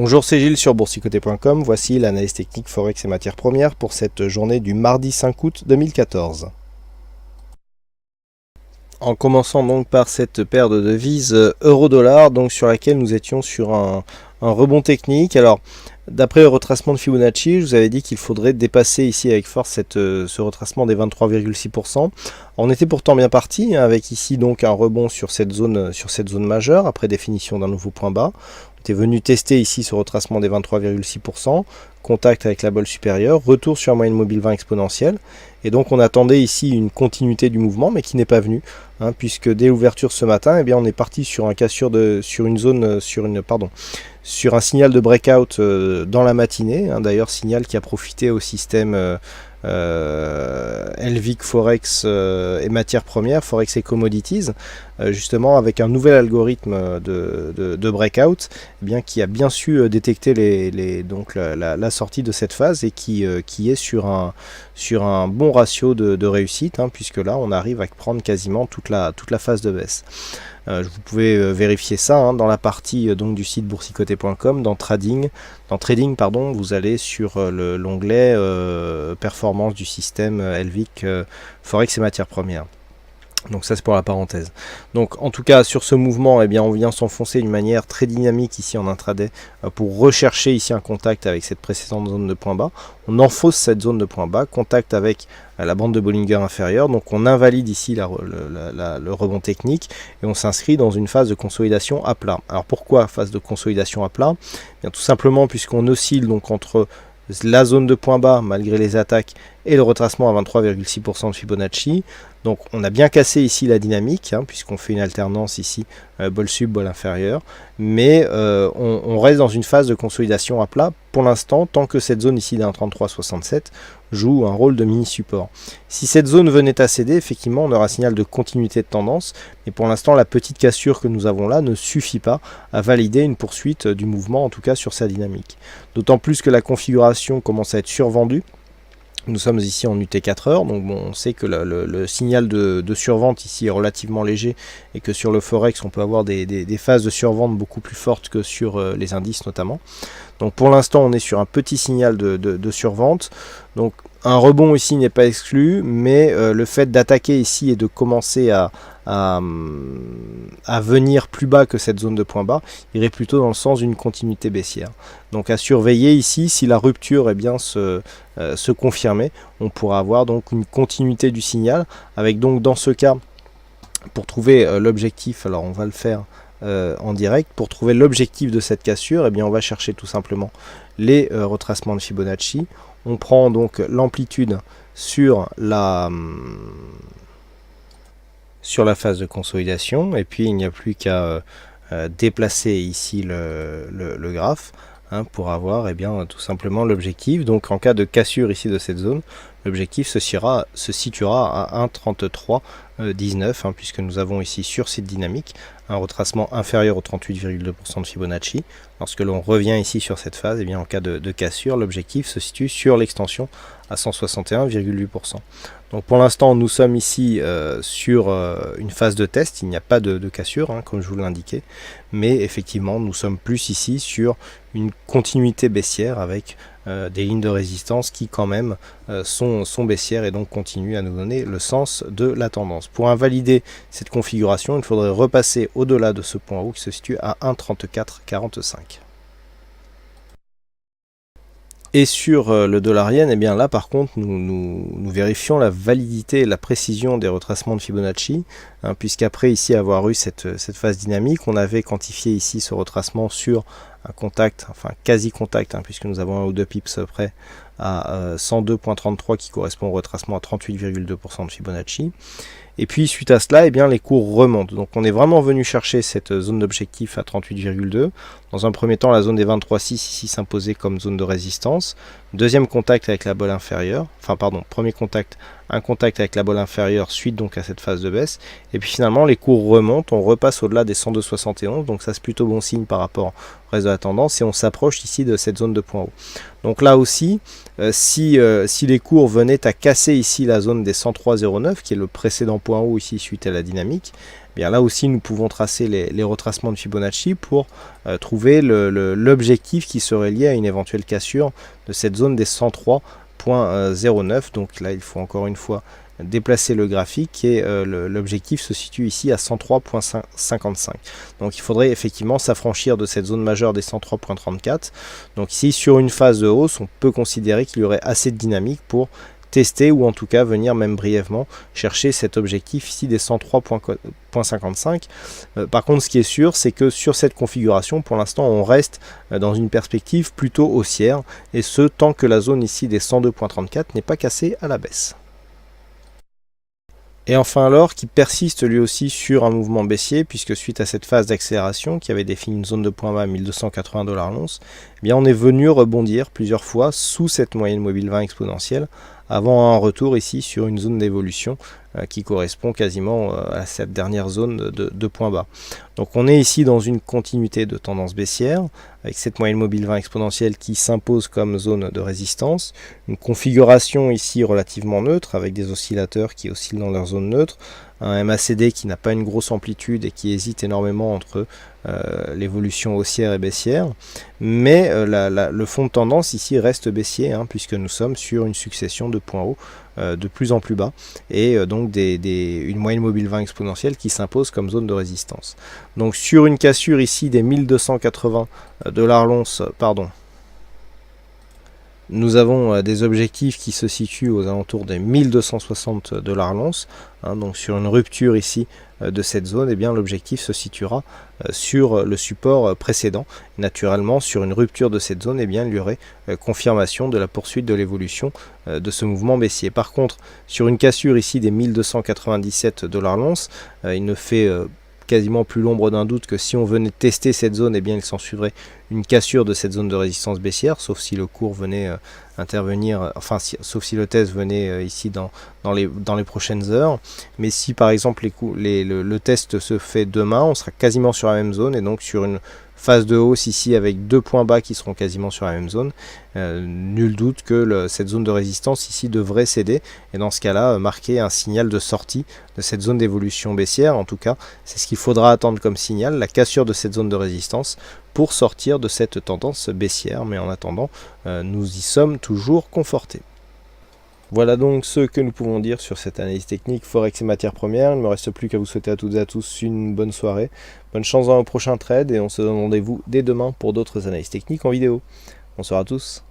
Bonjour, c'est Gilles sur boursicoté.com. Voici l'analyse technique Forex et matières premières pour cette journée du mardi 5 août 2014. En commençant donc par cette paire de devises euro-dollar, donc sur laquelle nous étions sur un rebond technique. Alors, d'après le retracement de Fibonacci, je vous avais dit qu'il faudrait dépasser ici avec force ce retracement des 23,6%. On était pourtant bien parti, avec ici donc un rebond sur cette zone majeure, après définition d'un nouveau point bas. On était venu tester ici ce retracement des 23,6%, contact avec la bolle supérieure, retour sur la moyenne mobile 20 exponentielle. Et donc on attendait ici une continuité du mouvement, mais qui n'est pas venue, puisque dès l'ouverture ce matin, eh bien, on est parti sur un cassure sur un signal de breakout dans la matinée, d'ailleurs signal qui a profité au système LVIC Forex et matières premières, Forex et Commodities, justement avec un nouvel algorithme de breakout, eh bien, qui a bien su détecter la sortie de cette phase et qui est sur un bon ratio de réussite, puisque là on arrive à prendre quasiment toute la phase de baisse. Vous pouvez vérifier ça dans la partie donc du site boursicoté.com, dans trading, vous allez sur l'onglet performance du système LVIC Forex et matières premières. Donc ça c'est pour la parenthèse. Donc en tout cas sur ce mouvement, eh bien, on vient s'enfoncer d'une manière très dynamique ici en intraday pour rechercher ici un contact avec cette précédente zone de point bas. On enfonce cette zone de point bas, contact avec la bande de Bollinger inférieure, donc on invalide ici le rebond technique et on s'inscrit dans une phase de consolidation à plat. Alors pourquoi phase de consolidation à plat? Bien, tout simplement puisqu'on oscille donc entre la zone de point bas malgré les attaques et le retracement à 23,6% de Fibonacci. Donc on a bien cassé ici la dynamique, puisqu'on fait une alternance ici, bol sub, bol inférieur, mais on reste dans une phase de consolidation à plat pour l'instant, tant que cette zone ici d'un 33,67 joue un rôle de mini support. Si cette zone venait à céder, effectivement on aura un signal de continuité de tendance, mais pour l'instant la petite cassure que nous avons là ne suffit pas à valider une poursuite du mouvement, en tout cas sur sa dynamique. D'autant plus que la configuration commence à être survendue. Nous sommes ici en UT4 heures, donc bon, on sait que le signal de survente ici est relativement léger et que sur le Forex on peut avoir des phases de survente beaucoup plus fortes que sur les indices notamment. Donc pour l'instant on est sur un petit signal de survente, donc un rebond ici n'est pas exclu, mais le fait d'attaquer ici et de commencer à venir plus bas que cette zone de point bas irait plutôt dans le sens d'une continuité baissière. Donc à surveiller ici, si la rupture se confirmait, on pourra avoir donc une continuité du signal, avec donc dans ce cas, pour trouver l'objectif, alors on va le faire en direct, pour trouver l'objectif de cette cassure, eh bien on va chercher tout simplement les retracements de Fibonacci. On prend donc l'amplitude sur la phase de consolidation, et puis il n'y a plus qu'à déplacer ici le graphe pour avoir tout simplement l'objectif. Donc en cas de cassure ici de cette zone, l'objectif se situera à 1,3319, puisque nous avons ici sur cette dynamique un retracement inférieur au 38,2% de Fibonacci. Lorsque l'on revient ici sur cette phase, en cas de cassure, l'objectif se situe sur l'extension à 161,8%. Donc pour l'instant, nous sommes ici sur une phase de test, il n'y a pas de cassure, comme je vous l'indiquais, mais effectivement, nous sommes plus ici sur une continuité baissière avec des lignes de résistance qui quand même sont baissières et donc continuent à nous donner le sens de la tendance. Pour invalider cette configuration, il faudrait repasser au-delà de ce point haut qui se situe à 1,3445. Et sur le dollar yen, là par contre nous vérifions la validité et la précision des retracements de Fibonacci, puisqu'après ici avoir eu cette phase dynamique, on avait quantifié ici ce retracement sur un contact, enfin quasi contact, puisque nous avons un ou deux pips près à 102,33 qui correspond au retracement à 38,2% de Fibonacci. Et puis suite à cela, les cours remontent. Donc on est vraiment venu chercher cette zone d'objectif à 38,2. Dans un premier temps, la zone des 23,6 ici s'imposait comme zone de résistance. Deuxième contact avec la bolle inférieure, premier contact, un contact avec la bolle inférieure suite donc à cette phase de baisse. Et puis finalement, les cours remontent, on repasse au-delà des 102,71. Donc ça c'est plutôt bon signe par rapport au reste de la tendance et on s'approche ici de cette zone de point haut. Donc là aussi, si les cours venaient à casser ici la zone des 103,09 qui est le précédent point haut ici suite à la dynamique, bien là aussi nous pouvons tracer les retracements de Fibonacci pour trouver l'objectif qui serait lié à une éventuelle cassure de cette zone des 103.09. Donc là il faut encore une fois déplacer le graphique et l'objectif se situe ici à 103.55. donc il faudrait effectivement s'affranchir de cette zone majeure des 103.34. donc ici sur une phase de hausse on peut considérer qu'il y aurait assez de dynamique pour tester ou en tout cas venir même brièvement chercher cet objectif ici des 103.55. Par contre ce qui est sûr c'est que sur cette configuration pour l'instant on reste dans une perspective plutôt haussière et ce tant que la zone ici des 102.34 n'est pas cassée à la baisse. Et enfin l'or qui persiste lui aussi sur un mouvement baissier puisque suite à cette phase d'accélération qui avait défini une zone de point bas à 1280 $ l'once, eh bien on est venu rebondir plusieurs fois sous cette moyenne mobile 20 exponentielle avant un retour ici sur une zone d'évolution qui correspond quasiment à cette dernière zone de point bas. Donc on est ici dans une continuité de tendance baissière avec cette moyenne mobile 20 exponentielle qui s'impose comme zone de résistance, une configuration ici relativement neutre avec des oscillateurs qui oscillent dans leur zone neutre, un MACD qui n'a pas une grosse amplitude et qui hésite énormément entre l'évolution haussière et baissière, mais le fond de tendance ici reste baissier puisque nous sommes sur une succession de points hauts de plus en plus bas et donc une moyenne mobile 20 exponentielle qui s'impose comme zone de résistance. Donc sur une cassure ici des 1280 $ l'once, nous avons des objectifs qui se situent aux alentours des 1260 $ l'once. Donc sur une rupture ici de cette zone, eh bien l'objectif se situera sur le support précédent. Naturellement, sur une rupture de cette zone, eh bien, il y aurait confirmation de la poursuite de l'évolution de ce mouvement baissier. Par contre, sur une cassure ici des 1297 $ l'once, il ne fait quasiment plus l'ombre d'un doute que si on venait tester cette zone, eh bien il s'en suivrait une cassure de cette zone de résistance baissière, sauf si le cours venait intervenir, sauf si le test venait ici dans les prochaines heures. Mais si par exemple le test se fait demain, on sera quasiment sur la même zone et donc sur une phase de hausse ici avec deux points bas qui seront quasiment sur la même zone. Nul doute que cette zone de résistance ici devrait céder et dans ce cas-là marquer un signal de sortie de cette zone d'évolution baissière. En tout cas, c'est ce qu'il faudra attendre comme signal, la cassure de cette zone de résistance pour sortir de cette tendance baissière. Mais en attendant, nous y sommes toujours confortés. Voilà donc ce que nous pouvons dire sur cette analyse technique Forex et matières premières. Il ne me reste plus qu'à vous souhaiter à toutes et à tous une bonne soirée. Bonne chance dans le prochain trade et on se donne rendez-vous dès demain pour d'autres analyses techniques en vidéo. Bonsoir à tous.